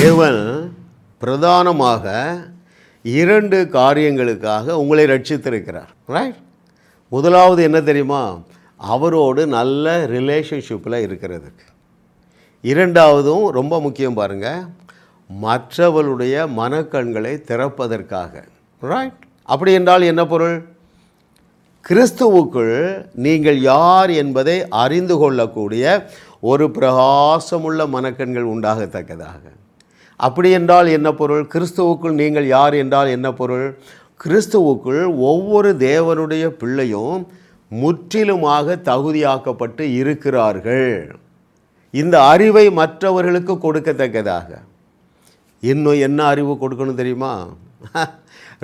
தேவன் பிரதானமாக 2 காரியங்களுக்காக உங்களை ரட்சித்திருக்கிறார். ரைட்? முதலாவது என்ன தெரியுமா? அவரோடு நல்ல ரிலேஷன்ஷிப்பில் இருக்கிறதுக்கு. இரண்டாவதும் ரொம்ப முக்கியம் பாருங்கள், மற்றவர்களுடைய மனக்கண்களை திறப்பதற்காக. ரைட்? அப்படி என்றால் என்ன பொருள்? கிறிஸ்துவுக்குள் நீங்கள் யார் என்பதை அறிந்து கொள்ளக்கூடிய ஒரு பிரகாசமுள்ள மனக்கண்கள் உண்டாகத்தக்கதாக. அப்படி என்றால் என்ன பொருள்? கிறிஸ்துவுக்குள் நீங்கள் யார் என்றால் என்ன பொருள்? கிறிஸ்துவுக்குள் ஒவ்வொரு தேவனுடைய பிள்ளையும் முற்றிலுமாக தகுதியாக்கப்பட்டு இருக்கிறார்கள். இந்த அறிவை மற்றவர்களுக்கு கொடுக்கத்தக்கதாக. இன்னும் என்ன அறிவு கொடுக்கணும் தெரியுமா?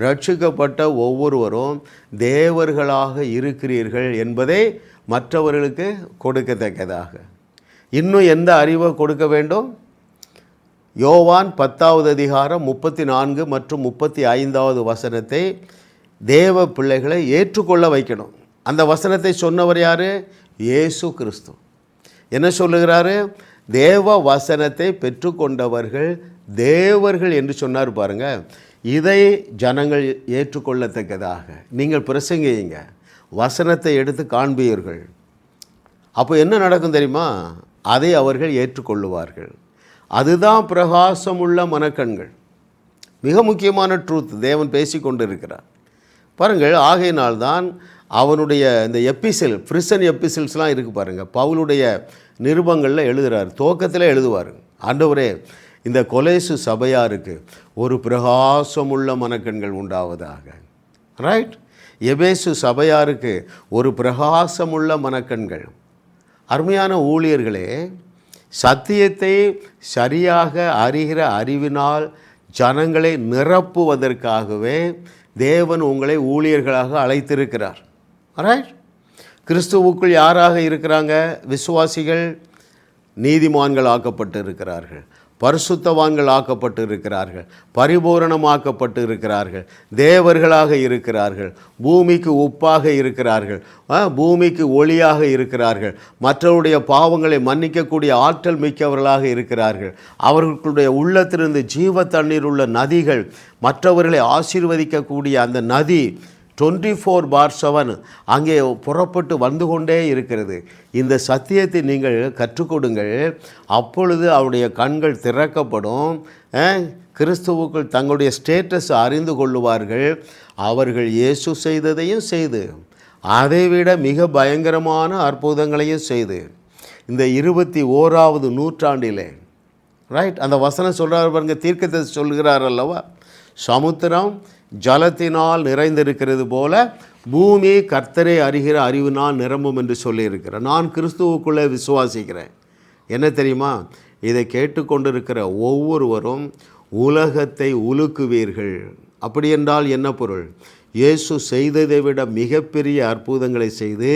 ரட்சிக்கப்பட்ட ஒவ்வொருவரும் தேவர்களாக இருக்கிறீர்கள் என்பதை மற்றவர்களுக்கு கொடுக்கத்தக்கதாக. இன்னும் எந்த அறிவை கொடுக்க வேண்டும்? யோவான் 10வது அதிகாரம் 34 மற்றும் 35வது வசனத்தை தேவ பிள்ளைகளை ஏற்றுக்கொள்ள வைக்கணும். அந்த வசனத்தை சொன்னவர் யார்? இயேசு கிறிஸ்து. என்ன சொல்லுகிறாரு? தேவ வசனத்தை பெற்றுக்கொண்டவர்கள் தேவர்கள் என்று சொன்னார் பாருங்கள். இதை ஜனங்கள் ஏற்றுக்கொள்ளத்தக்கதாக நீங்கள் பிரசங்கிங்க, வசனத்தை எடுத்து காண்பீர்கள். அப்போ என்ன நடக்கும் தெரியுமா? அதை அவர்கள் ஏற்றுக்கொள்ளுவார்கள். அதுதான் பிரகாசமுள்ள மனக்கண்கள். மிக முக்கியமான ட்ரூத் தேவன் பேசி கொண்டு இருக்கிறார் பாருங்கள். ஆகையினால்தான் அவனுடைய இந்த எபிசில், பிரிசன் எபிசில்ஸ்லாம் இருக்குது பாருங்கள். பவுலுடைய நிருபங்களில் எழுதுகிறார், துவக்கத்தில் எழுதுவார், ஆண்டவரே இந்த கொலேசு சபையாருக்கு ஒரு பிரகாசமுள்ள மனக்கண்கள் உண்டாவதாக. ரைட்? எபேசு சபையாருக்கு ஒரு பிரகாசமுள்ள மனக்கண்கள். அருமையான ஊழியர்களே, சத்தியத்தை சரியாக அறிகிற அறிவினால் ஜனங்களை நிரப்புவதற்காகவே தேவன் உங்களை ஊழியர்களாக அழைத்திருக்கிறார். ரைட்? கிறிஸ்துவுக்குள் யாராக இருக்கிறாங்க? விசுவாசிகள் நீதிமான்கள் ஆக்கப்பட்டு இருக்கிறார்கள், பரிசுத்தவான்கள் ஆக்கப்பட்டு இருக்கிறார்கள், பரிபூரணமாக்கப்பட்டு இருக்கிறார்கள், தேவர்களாக இருக்கிறார்கள், பூமிக்கு உப்பாக இருக்கிறார்கள், பூமிக்கு ஒளியாக இருக்கிறார்கள், மற்றவருடைய பாவங்களை மன்னிக்கக்கூடிய ஆற்றல் மிக்கவர்களாக இருக்கிறார்கள். அவர்களுடைய உள்ளத்திலிருந்து ஜீவ தண்ணீர் உள்ள நதிகள், மற்றவர்களை ஆசீர்வதிக்கக்கூடிய அந்த நதி 24/7 அங்கே புறப்பட்டு வந்து கொண்டே இருக்கிறது. இந்த சத்தியத்தை நீங்கள் கற்றுக்கொடுங்கள். அப்பொழுது அவருடைய கண்கள் திறக்கப்படும். கிறிஸ்துவுக்குள் தங்களுடைய ஸ்டேட்டஸ் அறிந்து கொள்ளுவார்கள். அவர்கள் இயேசு செய்ததையும் செய்து, அதைவிட மிக பயங்கரமான அற்புதங்களையும் செய்து, இந்த 21வது நூற்றாண்டிலே, ரைட், அந்த வசனம் சொல்கிறார் பாருங்க, தீர்க்கத்தை சொல்கிறார் அல்லவா, சமுத்திரம் ஜலத்தினால் நிறைந்திருக்கிறது போல பூமி கர்த்தரை அறிகிற அறிவினால் நிரம்பும் என்று சொல்லியிருக்கிறேன். நான் கிறிஸ்துவுக்குள்ளே விசுவாசிக்கிறேன். என்ன தெரியுமா? இதை கேட்டுக்கொண்டிருக்கிற ஒவ்வொருவரும் உலகத்தை உலுக்குவீர்கள். அப்படி என்றால் என்ன பொருள்? இயேசு செய்ததை விட மிகப்பெரிய அற்புதங்களை செய்து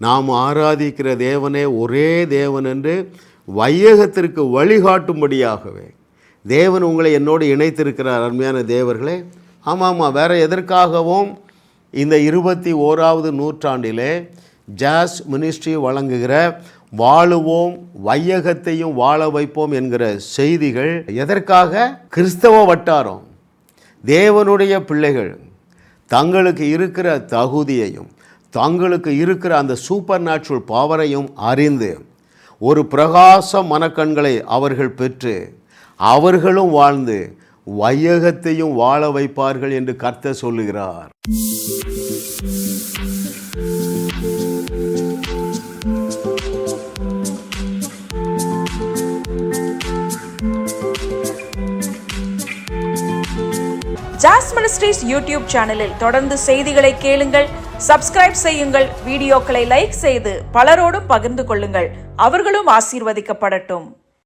நாம் ஆராதிக்கிற தேவனே ஒரே தேவன் என்று வையகத்திற்கு வழிகாட்டும்படியாகவே தேவன் உங்களை என்னோடு இணைத்திருக்கிறார். அருமையான தேவர்களே, ஆமாம், வேறு எதற்காகவும் இந்த 21வது நூற்றாண்டிலே ஜாஸ் மினிஸ்ட்ரி வழங்குகிற வாழுவோம், வையகத்தையும் வாழ வைப்போம் என்கிற செய்திகள் எதற்காக? கிறிஸ்தவ வட்டாரம், தேவனுடைய பிள்ளைகள் தங்களுக்கு இருக்கிற தகுதியையும் தங்களுக்கு இருக்கிற அந்த சூப்பர் நேச்சுரல் பவரையும் அறிந்து ஒரு பிரகாச மனக்கண்களை அவர்கள் பெற்று அவர்களும் வாழ்ந்து வையகத்தையும் வாழ வைப்பார்கள் என்று கர்த்தர் சொல்லுகிறார். ஜாஸ் மினிஸ்ட்ரீஸ் யூடியூப் சேனலில் தொடர்ந்து செய்திகளை கேளுங்கள், சப்ஸ்கிரைப் செய்யுங்கள், வீடியோக்களை லைக் செய்து பலரோடும் பகிர்ந்து கொள்ளுங்கள். அவர்களும் ஆசீர்வதிக்கப்படட்டும்.